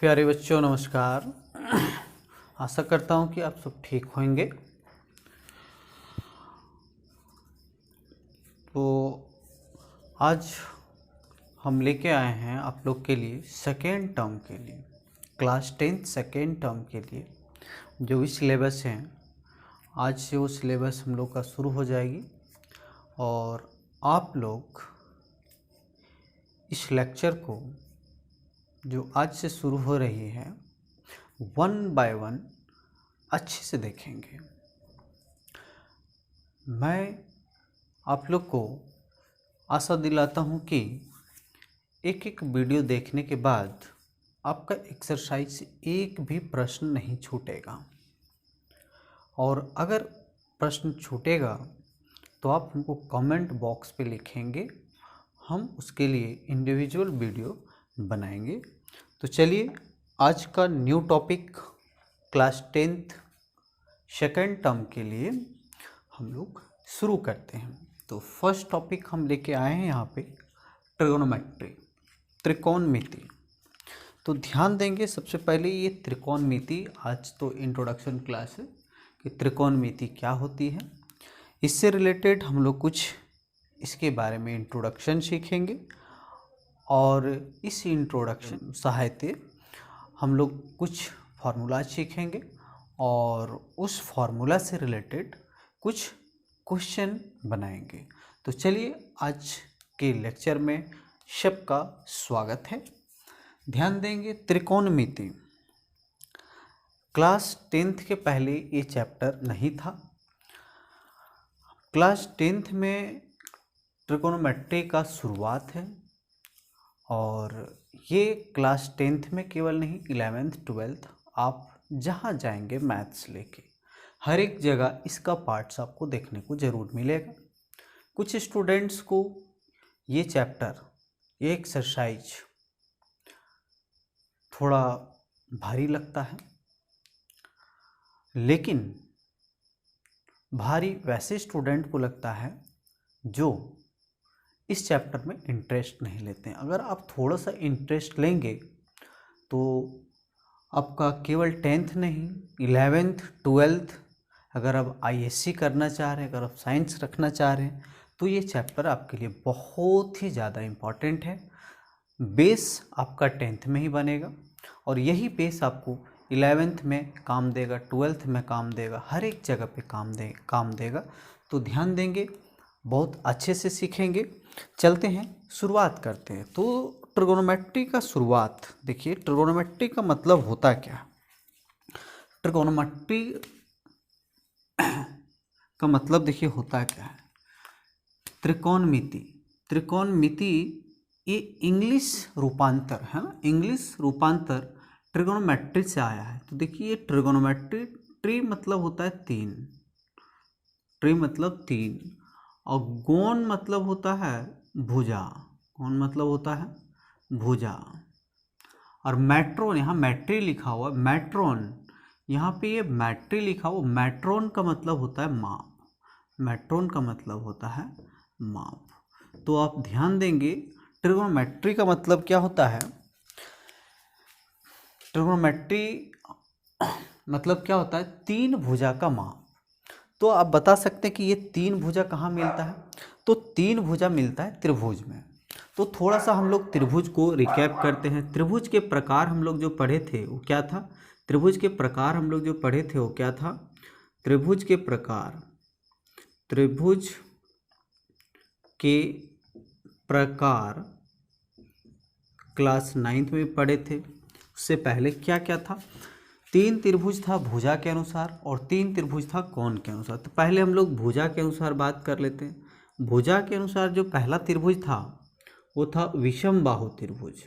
प्यारे बच्चों नमस्कार। आशा करता हूँ कि आप सब ठीक होंगे। तो आज हम लेके आए हैं आप लोग के लिए सेकेंड टर्म के लिए, क्लास 10 सेकेंड टर्म के लिए जो भी सिलेबस हैं। आज से वो सिलेबस हम लोग का शुरू हो जाएगी और आप लोग इस लेक्चर को जो आज से शुरू हो रही है 1 बाय 1 अच्छे से देखेंगे। मैं आप लोग को आशा दिलाता हूँ कि एक एक वीडियो देखने के बाद आपका एक्सरसाइज से एक भी प्रश्न नहीं छूटेगा, और अगर प्रश्न छूटेगा तो आप हमको कमेंट बॉक्स पे लिखेंगे, हम उसके लिए इंडिविजुअल वीडियो बनाएंगे। तो चलिए आज का new topic class 10th second term के लिए हम लोग शुरू करते हैं। तो फर्स्ट टॉपिक हम लेके आए हैं यहाँ पे ट्रिगोनोमेट्री, त्रिकोणमिति। तो ध्यान देंगे सबसे पहले ये त्रिकोणमिति, आज तो इंट्रोडक्शन क्लास है कि त्रिकोणमिति क्या होती है। इससे रिलेटेड हम लोग कुछ इसके बारे में इंट्रोडक्शन सीखेंगे और इस इंट्रोडक्शन सहायते हम लोग कुछ फार्मूला सीखेंगे और उस फार्मूला से रिलेटेड कुछ क्वेश्चन बनाएंगे। तो चलिए आज के लेक्चर में सबका स्वागत है। ध्यान देंगे त्रिकोणमिति, क्लास 10th के पहले ये चैप्टर नहीं था। क्लास 10th में त्रिकोणमिति का शुरुआत है और ये क्लास 10th में केवल नहीं 11th 12th आप जहाँ जाएंगे मैथ्स लेके हर एक जगह इसका पार्ट्स आपको देखने को ज़रूर मिलेगा। कुछ स्टूडेंट्स को ये चैप्टर, ये एक्सरसाइज थोड़ा भारी लगता है, लेकिन भारी वैसे स्टूडेंट को लगता है जो इस चैप्टर में इंटरेस्ट नहीं लेते हैं। अगर आप थोड़ा सा इंटरेस्ट लेंगे तो आपका केवल 10th नहीं 11th 12th, अगर आप ISC करना चाह रहे हैं, अगर आप साइंस रखना चाह रहे हैं तो ये चैप्टर आपके लिए बहुत ही ज़्यादा इम्पॉर्टेंट है। बेस आपका 10th में ही बनेगा और यही बेस आपको 11th में काम देगा, 12th में काम देगा, हर एक जगह पे काम देगा। तो ध्यान देंगे, बहुत अच्छे से सीखेंगे। चलते हैं, शुरुआत करते हैं। तो ट्रिगोनोमेट्री का शुरुआत देखिए, ट्रिगोनोमेट्री का मतलब होता क्या? ट्रिगोनोमेट्री का मतलब देखिए होता क्या है। त्रिकोणमिति, त्रिकोणमिति ये इंग्लिश रूपांतर है ना, इंग्लिश रूपांतर ट्रिगोनोमेट्री से आया है। तो देखिए ट्रिगोनोमेट्री, ट्री मतलब होता है 3, ट्री मतलब 3 और गोन मतलब होता है भुजा, गोन मतलब होता है भुजा। और मैट्रोन, यहाँ मैट्री लिखा हुआ, मैट्रोन यहाँ पे ये मैट्री लिखा हुआ, मैट्रोन का मतलब होता है माप, मैट्रोन का मतलब होता है माप। तो आप ध्यान देंगे ट्रिगोनोमेट्री का मतलब क्या होता है। ट्रिगोनोमेट्री मतलब क्या होता है? 3 भुजा का माप। तो आप बता सकते हैं कि ये 3 भुजा कहाँ मिलता है? तो 3 भुजा मिलता है त्रिभुज में। तो थोड़ा सा हम लोग त्रिभुज को रिकैप करते हैं। त्रिभुज के प्रकार हम लोग जो पढ़े थे वो क्या था? त्रिभुज के प्रकार हम लोग जो पढ़े थे वो क्या था? त्रिभुज के प्रकार, त्रिभुज के प्रकार क्लास 9th में पढ़े थे। उससे पहले क्या क्या था? 3 त्रिभुज था भुजा के अनुसार और 3 त्रिभुज था कोण के अनुसार। तो पहले हम लोग भुजा के अनुसार बात कर लेते हैं। भुजा के अनुसार जो पहला त्रिभुज था वो था विषम बाहु त्रिभुज,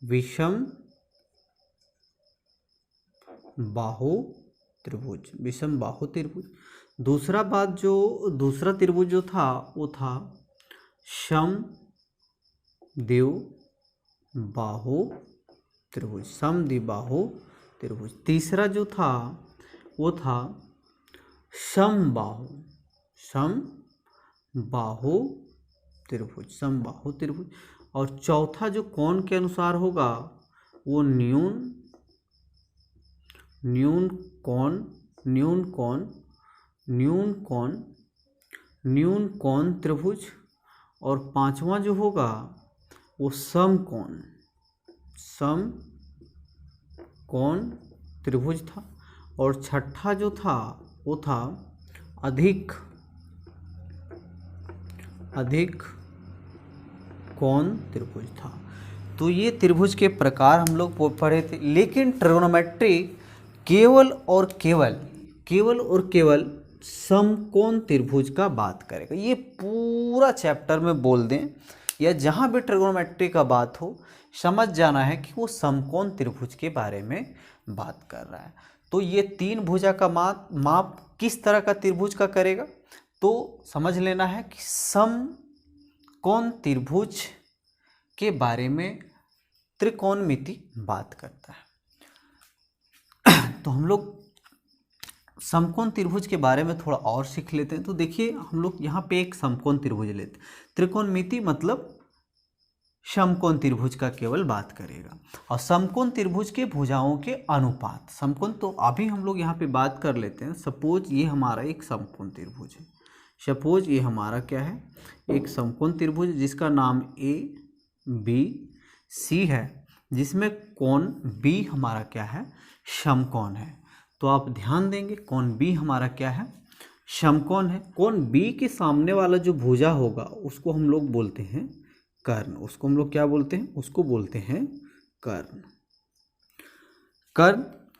विषम बाहु त्रिभुज, विषम बाहु त्रिभुज। दूसरा बात, जो दूसरा त्रिभुज जो था वो था सम द्वि बाहु त्रिभुज, सम द्वि बाहु त्रिभुज। तीसरा जो था वो था समबाहु, समबाहु त्रिभुज, समबाहु त्रिभुज। और चौथा जो कोण के अनुसार होगा वो न्यून कोण त्रिभुज, और पांचवा जो होगा वो समकोण त्रिभुज था, और छठा जो था वो था अधिक कोण त्रिभुज था। तो ये त्रिभुज के प्रकार हम लोग पढ़े थे। लेकिन ट्रिगोनोमेट्री केवल और केवल समकोण त्रिभुज का बात करेगा। ये पूरा चैप्टर में बोल दें या जहाँ भी ट्रिगोनोमेट्री का बात हो, समझ जाना है कि वो समकोण त्रिभुज के बारे में बात कर रहा है। तो ये तीन भुजा का माप किस तरह का त्रिभुज का करेगा, तो समझ लेना है कि समकोण त्रिभुज के बारे में त्रिकोणमिति बात करता है। तो हम लोग समकोण त्रिभुज के बारे में थोड़ा और सीख लेते हैं। तो देखिए हम लोग यहाँ पे एक समकोण त्रिभुज लेते हैं। त्रिकोणमिति मतलब समकोण त्रिभुज का केवल बात करेगा, और समकोण त्रिभुज के भुजाओं के अनुपात समकोण। तो अभी हम लोग यहाँ पे बात कर लेते हैं। सपोज ये हमारा एक समकोण त्रिभुज है। सपोज ये हमारा क्या है, एक समकोण त्रिभुज जिसका नाम ABC है, जिसमें कोण B हमारा क्या है, समकोण है। तो आप ध्यान देंगे कोण B हमारा क्या है, समकोण है। कोण B के सामने वाला जो भुजा होगा उसको हम लोग बोलते हैं कर्ण। उसको हम लोग क्या बोलते हैं, उसको बोलते हैं कर्ण।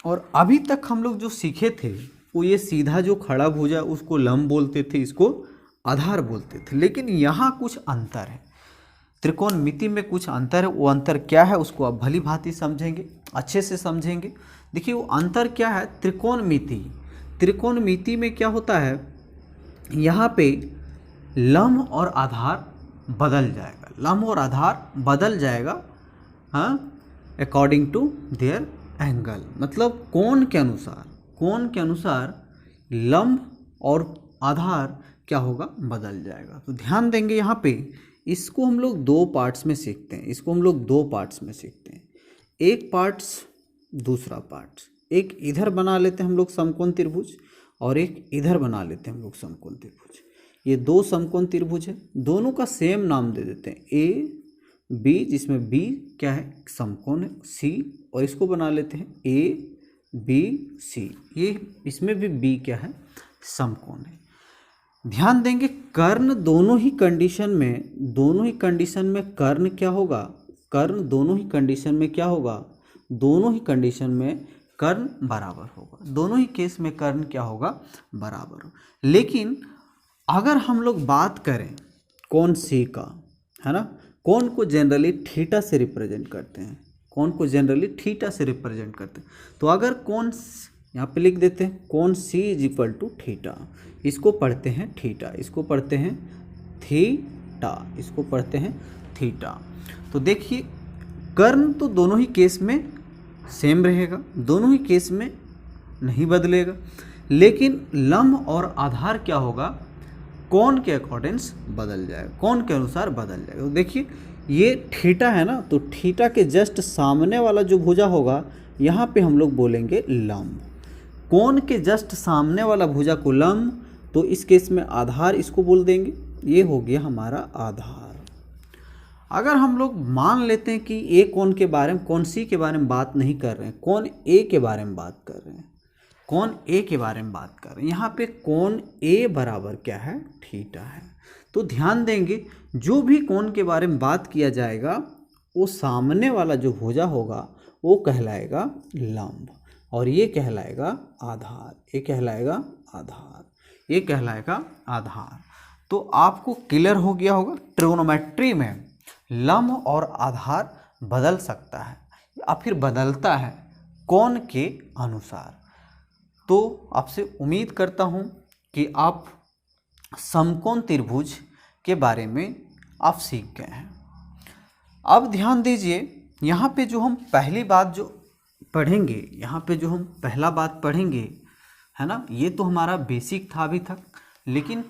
और अभी तक हम लोग जो सीखे थे वो ये सीधा जो खड़ा भुजा उसको लंब बोलते थे, इसको आधार बोलते थे। लेकिन यहाँ कुछ अंतर है, त्रिकोणमिति में कुछ अंतर है। वो अंतर क्या है उसको आप भली भांति समझेंगे, अच्छे से समझेंगे। देखिए वो अंतर क्या है। त्रिकोणमिति में क्या होता है, यहाँ पे लंब और आधार बदल जाएगा, हाँ, अकॉर्डिंग टू देयर एंगल। मतलब कोण के अनुसार लंब और आधार क्या होगा, बदल जाएगा। तो ध्यान देंगे यहाँ पे, इसको हम लोग दो पार्ट्स में सीखते हैं। एक पार्ट्स, दूसरा पार्ट्स। एक इधर बना लेते हैं हम लोग समकोण त्रिभुज, और एक इधर बना लेते हैं हम लोग समकोण त्रिभुज। ये दो समकोण त्रिभुज है, दोनों का सेम नाम दे देते हैं AB, जिसमें B क्या है, समकोण है, C, और इसको बना लेते हैं ABC। ये इसमें भी B क्या है, समकोण है। ध्यान देंगे कर्ण दोनों ही कंडीशन में कर्ण क्या होगा, दोनों ही कंडीशन में कर्ण बराबर होगा। दोनों ही केस में कर्ण क्या होगा, बराबर हो। लेकिन अगर हम लोग बात करें कोण C का, है ना, कोण को जनरली थीटा से रिप्रेजेंट करते हैं। तो अगर कोण, यहाँ पे लिख देते हैं कोण C = थीटा, इसको पढ़ते हैं थीटा। तो देखिए कर्ण तो दोनों ही केस में सेम रहेगा, दोनों ही केस में नहीं बदलेगा। लेकिन लंब और आधार क्या होगा, कोण के अकॉर्डिंग्स बदल जाएगा, कोण के अनुसार बदल जाएगा। तो देखिए ये थीटा है ना, तो थीटा के जस्ट सामने वाला जो भुजा होगा यहाँ पे हम लोग बोलेंगे लंब। कोण के जस्ट सामने वाला भुजा को लंब, तो इस केस में आधार इसको बोल देंगे, ये हो गया हमारा आधार। अगर हम लोग मान लेते हैं कि ए कोण के बारे में, कोण C के बारे में बात नहीं कर रहे हैं, कोण A के बारे में बात कर रहे हैं, यहाँ पे कोण A बराबर क्या है, थीटा है। तो ध्यान देंगे जो भी कोण के बारे में बात किया जाएगा वो सामने वाला जो भुजा होगा वो कहलाएगा लंब, और ये कहलाएगा आधार। तो आपको क्लियर हो गया होगा, ट्रिगोनोमेट्री में लंब और आधार बदल सकता है या फिर बदलता है कोण के अनुसार। तो आपसे उम्मीद करता हूँ कि आप समकोण त्रिभुज के बारे में आप सीख गए हैं। अब ध्यान दीजिए, यहाँ पे जो हम पहली बात जो पढ़ेंगे, पहला बात पढ़ेंगे, है ना, ये तो हमारा बेसिक था अभी तक। लेकिन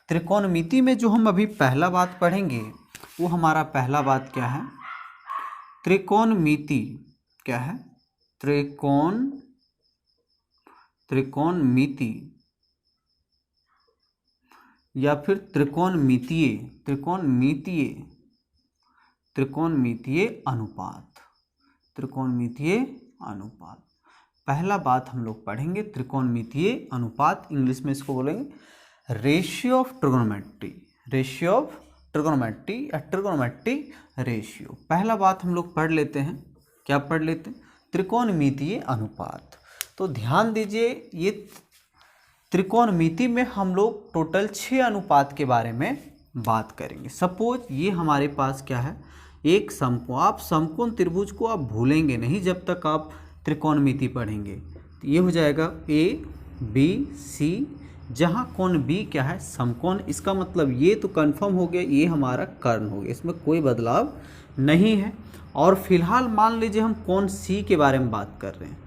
त्रिकोणमिति में जो हम अभी पहला बात पढ़ेंगे वो हमारा पहला बात क्या है, त्रिकोणमिति क्या है, त्रिकोणमिति या फिर त्रिकोणमितीय अनुपात। पहला बात हम लोग पढ़ेंगे त्रिकोणमितीय अनुपात, इंग्लिश में इसको बोलेंगे रेशियो ऑफ ट्रिगोनोमेट्री या ट्रिगोनोमेट्रिक रेशियो। पहला बात हम लोग पढ़ लेते हैं, क्या पढ़ लेते हैं, त्रिकोणमितीय अनुपात। तो ध्यान दीजिए, ये त्रिकोणमिति में हम लोग टोटल 6 अनुपात के बारे में बात करेंगे। सपोज ये हमारे पास क्या है, एक समकोण। आप समकोण त्रिभुज को आप भूलेंगे नहीं जब तक आप त्रिकोणमिति पढ़ेंगे। तो ये हो जाएगा ABC, जहाँ कोण B क्या है, समकोण। इसका मतलब ये तो कंफर्म हो गया, ये हमारा कर्ण हो गया, इसमें कोई बदलाव नहीं है। और फिलहाल मान लीजिए हम कोण C के बारे में बात कर रहे हैं,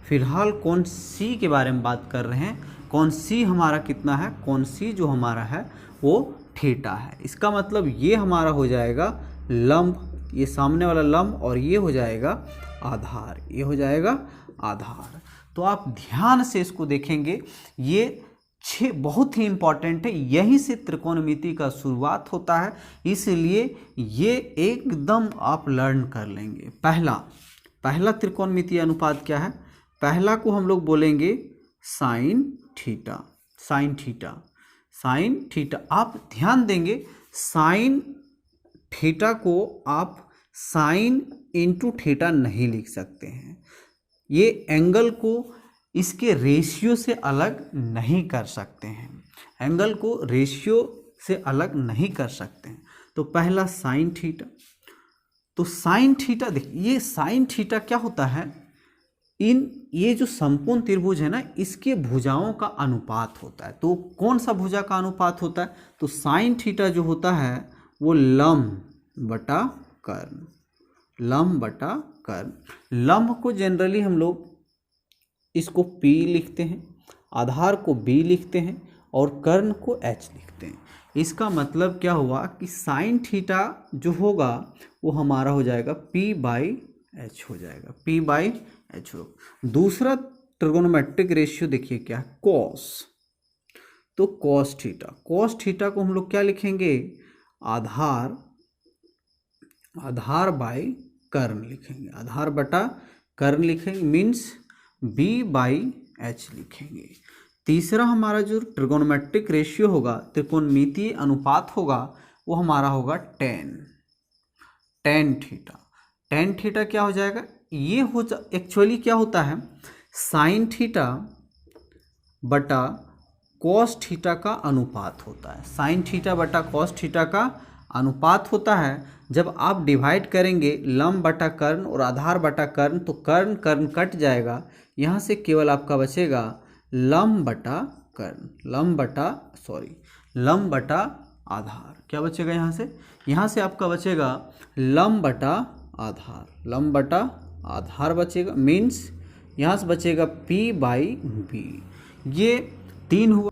फिलहाल कोण C के बारे में बात कर रहे हैं। कोण C हमारा कितना है, कोण C जो हमारा है वो थीटा है। इसका मतलब ये हमारा हो जाएगा लंब, ये सामने वाला लंब, और ये हो जाएगा आधार, ये हो जाएगा आधार। तो आप ध्यान से इसको देखेंगे, ये 6 बहुत ही इंपॉर्टेंट है, यहीं से त्रिकोणमिति का शुरुआत होता है, इसलिए ये एकदम आप लर्न कर लेंगे। पहला त्रिकोणमिति अनुपात क्या है, पहला को हम लोग बोलेंगे साइन थीटा। आप ध्यान देंगे, साइन थीटा को आप साइन इंटू थीटा नहीं लिख सकते हैं। ये एंगल को इसके रेशियो से अलग नहीं कर सकते हैं, एंगल को रेशियो से अलग नहीं कर सकते हैं। तो पहला साइन थीटा, तो साइन थीटा देखिए, ये साइन थीटा क्या होता है, ये जो समकोण त्रिभुज है ना, इसके भुजाओं का अनुपात होता है। तो कौन सा भुजा का अनुपात होता है, तो साइन थीटा जो होता है वो लंब बटा कर्ण। लंब को जनरली हम लोग इसको P लिखते हैं, आधार को B लिखते हैं और कर्ण को H लिखते हैं। इसका मतलब क्या हुआ कि साइन थीटा जो होगा वो हमारा हो जाएगा P/H हो जाएगा, P/H हो। दूसरा ट्रिगोनोमेट्रिक रेशियो देखिए क्या है, कॉस। तो कॉस थीटा को हम लोग क्या लिखेंगे, आधार बाय कर्ण लिखेंगे, आधार बटा कर्ण लिखेंगे, मीन्स B/H लिखेंगे। तीसरा हमारा जो ट्रिगोनोमेट्रिक रेशियो होगा, त्रिकोणमितीय अनुपात होगा, वो हमारा होगा टेन थीटा क्या हो जाएगा, ये एक्चुअली क्या होता है, साइन थीटा बटा कॉस थीटा का अनुपात होता है। साइन थीटा बटा कॉस थीटा का अनुपात होता है। जब आप डिवाइड करेंगे लंब बटा कर्ण और आधार बटा कर्ण, तो कर्ण कट जाएगा, यहाँ से केवल आपका बचेगा लंब बटा आधार। क्या बचेगा यहाँ से आपका बचेगा लंब बटा आधार बचेगा, मीन्स यहाँ से बचेगा P/B। ये 3 हुआ।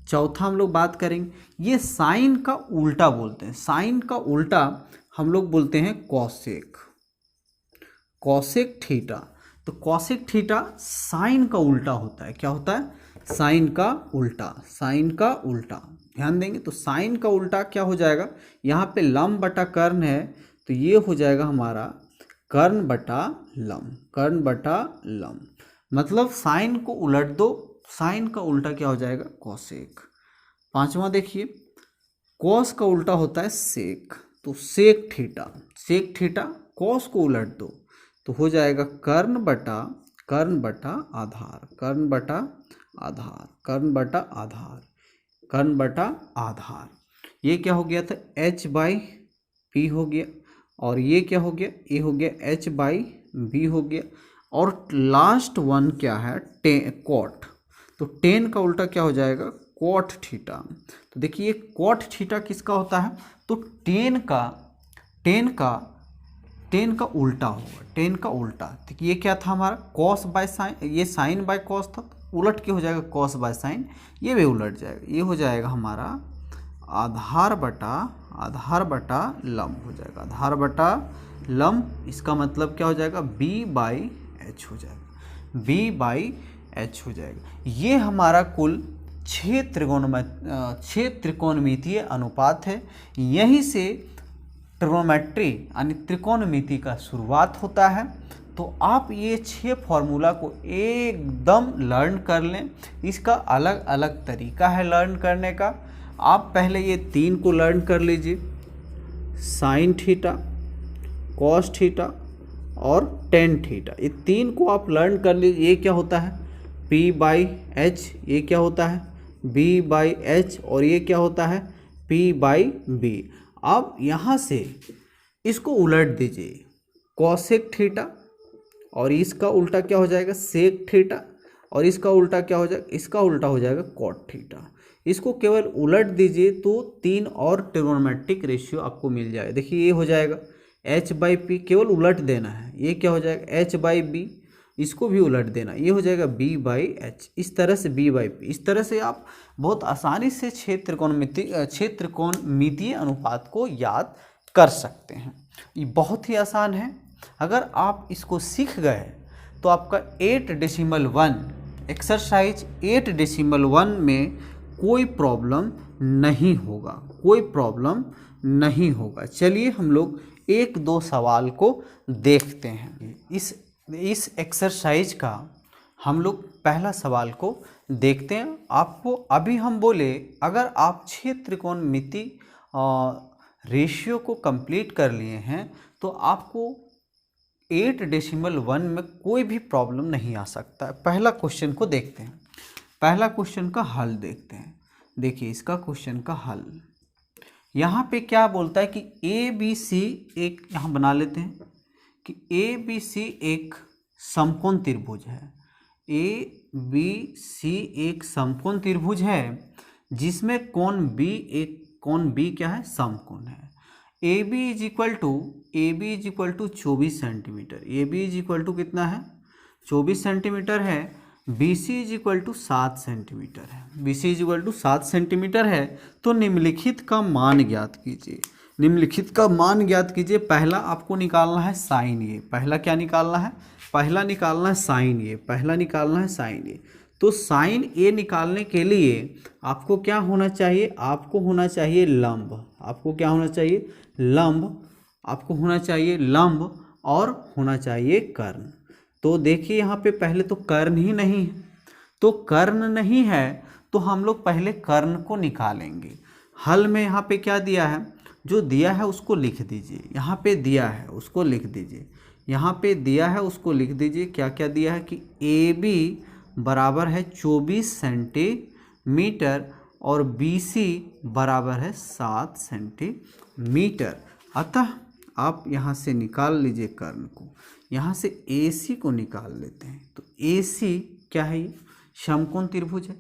चौथा हम लोग बात करेंगे, ये साइन का उल्टा बोलते हैं, साइन का उल्टा हम लोग बोलते हैं कॉसेक थीटा। तो कॉसेक थीटा साइन का उल्टा होता है, क्या होता है, साइन का उल्टा। ध्यान देंगे, तो साइन का उल्टा क्या हो जाएगा, यहाँ पे लंब बटा कर्ण है, तो ये हो जाएगा हमारा कर्ण बटा लंब। मतलब साइन को उलट दो, साइन का उल्टा क्या हो जाएगा, कॉसेक। पांचवा देखिए, कॉस का उल्टा होता है सेक, तो सेक थीटा कॉस को उलट दो तो हो जाएगा कर्ण बटा आधार। ये क्या हो गया था, H/P हो गया, और ये क्या हो गया, ये हो गया H/B हो गया। और लास्ट वन क्या है, कॉट। तो टेन का उल्टा क्या हो जाएगा, कॉट थीटा। तो देखिए कॉट थीटा किसका होता है, तो टेन का उल्टा होगा, टेन का उल्टा। देखिए ये क्या था हमारा, कॉस बाय साइन, ये साइन बाय कॉस था, उलट के हो जाएगा कॉस बाय साइन, ये भी उलट जाएगा, ये हो जाएगा हमारा आधार बटा लंब हो जाएगा, आधार बटा लंब, इसका मतलब क्या हो जाएगा, B/H हो जाएगा, B/H हो जाएगा। ये हमारा कुल 6 त्रिकोणमितीय अनुपात है। यहीं से ट्रिग्नोमेट्री यानी त्रिकोणमिति का शुरुआत होता है। तो आप ये 6 फॉर्मूला को एकदम लर्न कर लें। इसका अलग अलग तरीका है लर्न करने का। आप पहले ये 3 को लर्न कर लीजिए, साइन थीटा, कॉस थीटा और टेन थीटा। ये 3 को आप लर्न कर लीजिए। ये क्या होता है, P/H, ये क्या होता है, B/H, और ये क्या होता है, P/B। अब यहाँ से इसको उलट दीजिए, कॉसेक थीटा और इसका उल्टा क्या हो जाएगा, सेक थीटा, और इसका उल्टा क्या हो जाएगा, इसका उल्टा हो जाएगा कॉट थीटा। इसको केवल उलट दीजिए तो 3 और ट्रिग्नोमेट्रिक रेशियो आपको मिल जाएगा। देखिए ये हो जाएगा H/P, केवल उलट देना है। ये क्या हो जाएगा, H/B, इसको भी उलट देना, ये हो जाएगा B/H। इस तरह से B/P, इस तरह से आप बहुत आसानी से 6 त्रिकोणमितीय अनुपात को याद कर सकते हैं। ये बहुत ही आसान है। अगर आप इसको सीख गए तो आपका 8.1 एक्सरसाइज 8.1 में कोई प्रॉब्लम नहीं होगा, कोई प्रॉब्लम नहीं होगा। चलिए हम लोग 1-2 सवाल को देखते हैं। इस एक्सरसाइज का हम लोग पहला सवाल को देखते हैं। आपको अभी हम बोले अगर आप 6 त्रिकोणमिति रेशियो को कंप्लीट कर लिए हैं तो आपको 8.1 में कोई भी प्रॉब्लम नहीं आ सकता है। पहला क्वेश्चन को देखते हैं, पहला क्वेश्चन का हल देखते हैं। देखिए इसका क्वेश्चन का हल यहाँ पे क्या बोलता है कि ABC एक, यहाँ बना लेते हैं कि ABC एक समकोण त्रिभुज है। ABC एक समकोण त्रिभुज है जिसमें कोण B क्या है, समकोण है। AB is equal to 24 centimetre. AB is equal to कितना है, 24 सेंटीमीटर है। BC is equal to 7 centimetre है। BC is equal to 7 centimetre है। तो निम्नलिखित का मान ज्ञात कीजिए, निम्नलिखित का मान ज्ञात कीजिए। पहला आपको निकालना है साइन ए। पहला क्या निकालना है, पहला निकालना है साइन ए, पहला निकालना है साइन ए। तो साइन ए निकालने के लिए आपको क्या होना चाहिए, आपको होना चाहिए लंब। आपको क्या होना चाहिए, लंब। आपको होना चाहिए लंब और होना चाहिए कर्ण। तो देखिए यहाँ पे पहले तो कर्ण ही नहीं है, तो कर्ण नहीं है तो हम लोग पहले कर्ण को निकालेंगे। हल में यहाँ पे क्या दिया है, जो दिया है उसको लिख दीजिए। यहाँ पे दिया है उसको लिख दीजिए, यहाँ पे दिया है उसको लिख दीजिए। क्या क्या दिया है कि AB बराबर है 24 सेंटीमीटर और BC बराबर है 7 सेंटीमीटर। अतः आप यहाँ से निकाल लीजिए कर्ण को। यहाँ से AC को निकाल लेते हैं। तो AC क्या है, ये समकोण त्रिभुज है।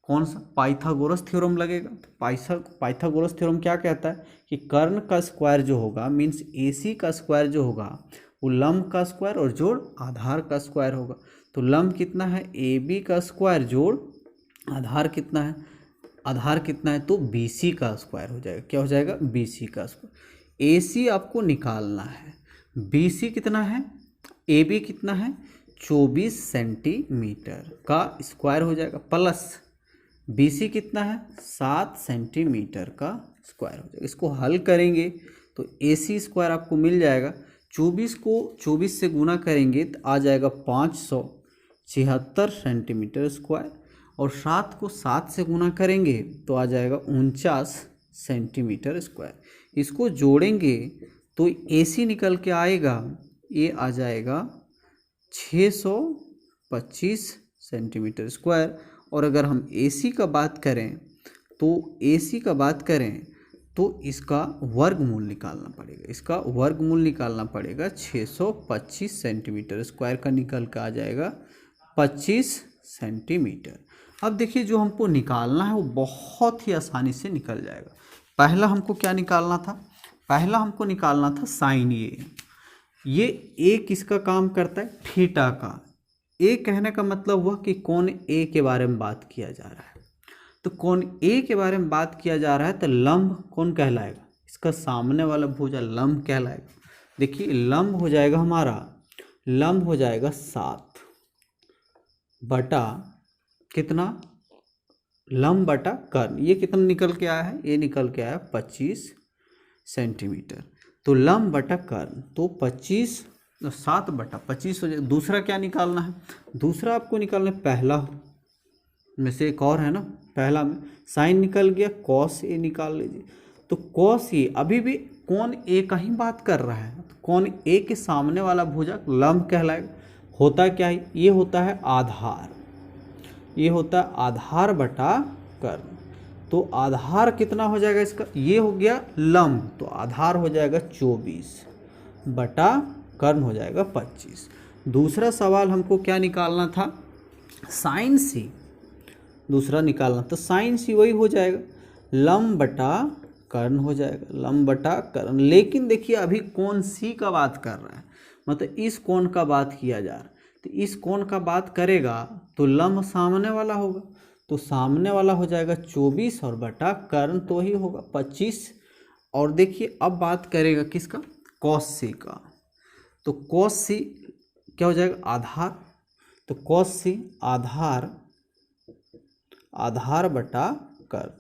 कौन सा, पाइथागोरस थ्योरम लगेगा। तो पाइथागोरस थ्योरम क्या कहता है कि कर्ण का स्क्वायर जो होगा मीन्स AC का स्क्वायर जो होगा वो लंब का स्क्वायर और जोड़ आधार का स्क्वायर होगा। तो लंब कितना है, AB का स्क्वायर जोड़ आधार कितना है, आधार कितना है तो BC का स्क्वायर हो जाएगा। क्या हो जाएगा, BC का स्क्वायर। AC आपको निकालना है, BC कितना है, AB कितना है 24 सेंटीमीटर का स्क्वायर हो जाएगा, प्लस BC कितना है 7 सेंटीमीटर का स्क्वायर हो जाएगा। इसको हल करेंगे तो AC स्क्वायर आपको मिल जाएगा। 24 को 24 से गुना करेंगे तो आ जाएगा 576 सेंटीमीटर स्क्वायर, और 7 को 7 से गुना करेंगे तो आ जाएगा 49 सेंटीमीटर स्क्वायर। इसको जोड़ेंगे तो AC निकल के आएगा, ये आ जाएगा 625 सेंटीमीटर स्क्वायर। और अगर हम AC का बात करें तो AC का बात करें तो इसका वर्गमूल निकालना पड़ेगा, इसका वर्गमूल निकालना पड़ेगा। 625 सेंटीमीटर स्क्वायर का निकल के आ जाएगा 25 सेंटीमीटर। अब देखिए जो हमको निकालना है वो बहुत ही आसानी से निकल जाएगा। पहला हमको क्या निकालना था, पहला हमको निकालना था साइन ए। ये ए किसका काम करता है, थीटा का। ए कहने का मतलब हुआ कि कोण ए के बारे में बात किया जा रहा है। तो कोण ए के बारे में बात किया जा रहा है तो लंब कौन कहलाएगा, इसका सामने वाला भुजा लंब कहलाएगा। देखिए लंब हो जाएगा हमारा, लंब हो जाएगा 7 बटा कितना, लंब बटा कर्ण, ये कितना निकल के आया है, ये निकल के आया 25 सेंटीमीटर। तो लंब बटा कर्ण, तो 25 7 बटा 25 हो जाए। दूसरा क्या निकालना है, दूसरा आपको निकालना है पहला में से एक और है ना, पहला में साइन निकल गया, कॉस ए निकाल लीजिए। तो कॉस ए अभी भी कोण ए का ही बात कर रहा है, तो कोण ए के सामने वाला भुजक लंब कहलाएगा। होता क्या है, ये होता है आधार, ये होता है आधार बटा कर्ण। तो आधार कितना हो जाएगा इसका, ये हो गया लंब, तो आधार हो जाएगा 24 बटा कर्ण हो जाएगा 25। दूसरा सवाल हमको क्या निकालना था, साइन सी दूसरा निकालना, तो साइन सी वही हो जाएगा लंब बटा कर्ण हो जाएगा, लंब बटा कर्ण। लेकिन देखिए अभी कोण सी का बात कर रहा है, मतलब इस कोण का बात किया जा रहा है, तो इस कोण का बात करेगा तो लंब सामने वाला होगा, तो सामने वाला हो जाएगा 24 और बटा कर्ण तो ही होगा 25। और देखिए अब बात करेगा किसका, कॉस सी का, तो कॉस सी क्या हो जाएगा आधार, तो कॉस सी आधार, आधार बटा कर्ण,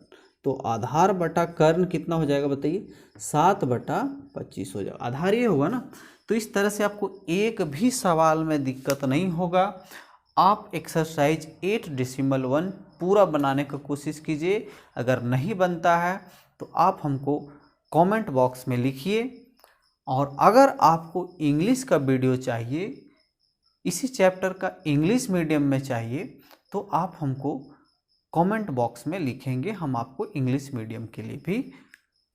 तो आधार बटा कर्ण कितना हो जाएगा बताइए, 7 बटा 25 हो जाएगा, आधार ये होगा ना। तो इस तरह से आपको एक भी सवाल में दिक्कत नहीं होगा। आप एक्सरसाइज 8.1 पूरा बनाने का कोशिश कीजिए। अगर नहीं बनता है तो आप हमको कमेंट बॉक्स में लिखिए, और अगर आपको इंग्लिश का वीडियो चाहिए, इसी चैप्टर का इंग्लिश मीडियम में चाहिए, तो आप हमको कमेंट बॉक्स में लिखेंगे, हम आपको इंग्लिश मीडियम के लिए भी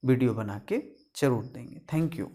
वीडियो बना के ज़रूर देंगे। Thank you.